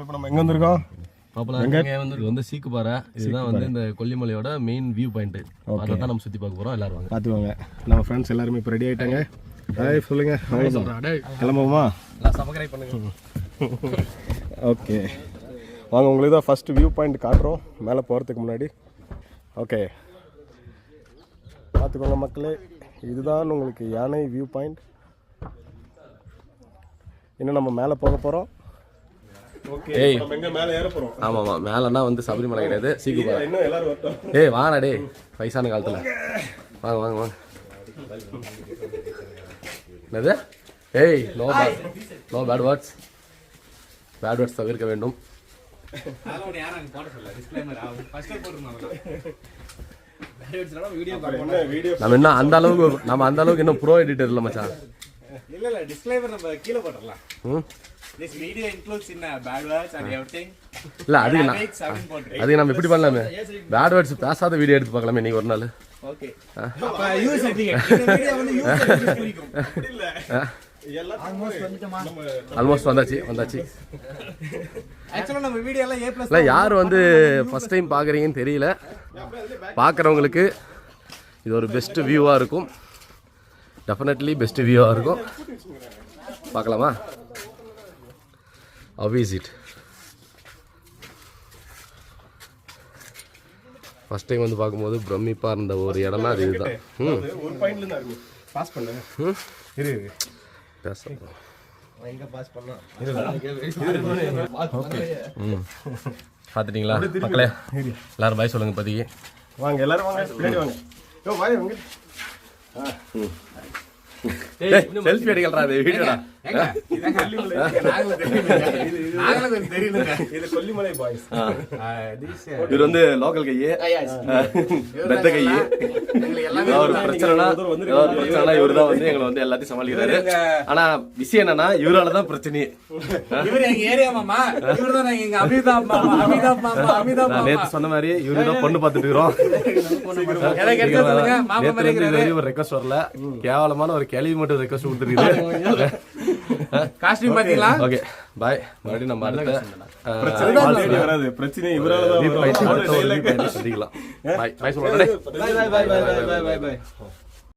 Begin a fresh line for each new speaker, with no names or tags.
இப்போ நம்ம எங்கே வந்திருக்கோம்?
இது வந்து சீக்கு பாறை. இதுதான் வந்து இந்த கொல்லிமலையோட மெயின் வியூ பாயிண்ட். அதை தான் நம்ம சுற்றி பார்க்க போகிறோம். எல்லாரும் வாங்க
பார்த்துவாங்க. நம்ம ஃப்ரெண்ட்ஸ் எல்லாருமே இப்போ ரெடி ஆகிட்டாங்க. ஹாய் சொல்லுங்க. கிளம்புவோமா?
சப்ஸ்கிரைப் பண்ணுங்க.
ஓகே வாங்க, உங்களுக்கு தான் ஃபஸ்ட்டு வியூ பாயிண்ட் காட்டுறோம் மேலே போகிறதுக்கு முன்னாடி. ஓகே பார்த்துக்கோங்க மக்களே, இதுதான் உங்களுக்கு யானை வியூ பாயிண்ட். இன்னும் நம்ம மேலே போக போகிறோம்.
ஏய் மேலே ஏற போகிறோம். ஆமாம்மா, மேலேனா வந்து சபரிமலை கிடையாது, சீக்கு பாறை. ஏய் வாடா டே, வயசான காலத்தில் வாங்க வாங்க வாங்க. என்னது? ஏய் நோ பேட் வேர்ட்ஸ் தவிர்க்க வேண்டும். நம்ம என்ன அந்த அளவுக்கு இன்னும் ப்ரோ எடிட்டர் இல்லை மச்சான்.
இல்ல டிஸ்க்ளைமர் நம்ம கீழ போட்டுறலாம். This video includes in bad words and everything.
இல்ல அது நம்ம இப்படி பண்ணலாமே, பேட் வேர்ட்ஸ் பேசாத வீடியோ எடுத்து பார்க்கலாமே நீ ஒரு நாள்.
ஓகே அப்ப யூஸ் சர்டிபிகேட் இந்த வீடியோ வந்து யூஸ் சர்டிபிகேட் குறிக்கும். அப்படி இல்ல
ஆல்மோஸ்ட் வந்தாச்சு.
ஆக்சுவலா நம்ம வீடியோ எல்லாம் A+
இல்ல யார் வந்து ஃபர்ஸ்ட் டைம் பாக்குறீங்கன்னு தெரியல. பார்க்குறவங்களுக்கு இது ஒரு பெஸ்ட் வியூவா இருக்கும். டெஃபினெட்லி பெஸ்ட் வியூவா இருக்கும். பார்க்கலாமா? How is it? First time வந்து பார்க்கும்போது பிரமிப்பாக இருந்த ஒரு இடம்னா அது இதுதான்.
ஒரு பாயிண்ட்ல தான் இருக்கு. பாஸ் பண்ணு. இரு
பேச
எங்க பாஸ் பண்ணா?
ஓகே
பார்த்துட்டீங்களா மக்களே? எல்லாரும் பாய் சொல்லுங்க பதிக்கு.
வாங்க எல்லாரும் வாங்க, பின்னாடி வாங்க. யோ வாய் வாங்க.
செல்ஃபி எடுக்கலடா இது வீடியோடா.
இது கொல்லிமலை பாய்ஸ்.
இவர் வந்து லோக்கல் கையே, பெத்த கையே. ஒரு பிரச்சனைனா இவரு தான் வந்து எங்களை வந்து எல்லாத்தையும் சமாளிக்கிறாரு. ஆனா விஷயம் என்னன்னா இவரால தான் பிரச்சனையே. நேற்று சொன்ன மாதிரி இவரு தான் பொண்ணு பார்த்துட்டு இருக்கிறோம். ஒரு ரெக்வஸ்ட் வரல, கேவலமான ஒரு கேள்வி மட்டும் ரெக்வஸ்ட் கொடுத்துருக்கீங்க.
காஸ்டியூம் பாத்தீங்களா?
Okay bye. மறுபடியும் நம்ம அடுத்த
பிரச்சனை இவரால தான்.
சந்திக்கலாம். பாய் பாய் சொல்லுங்க.
பாய் பாய் பாய் பாய் பாய்.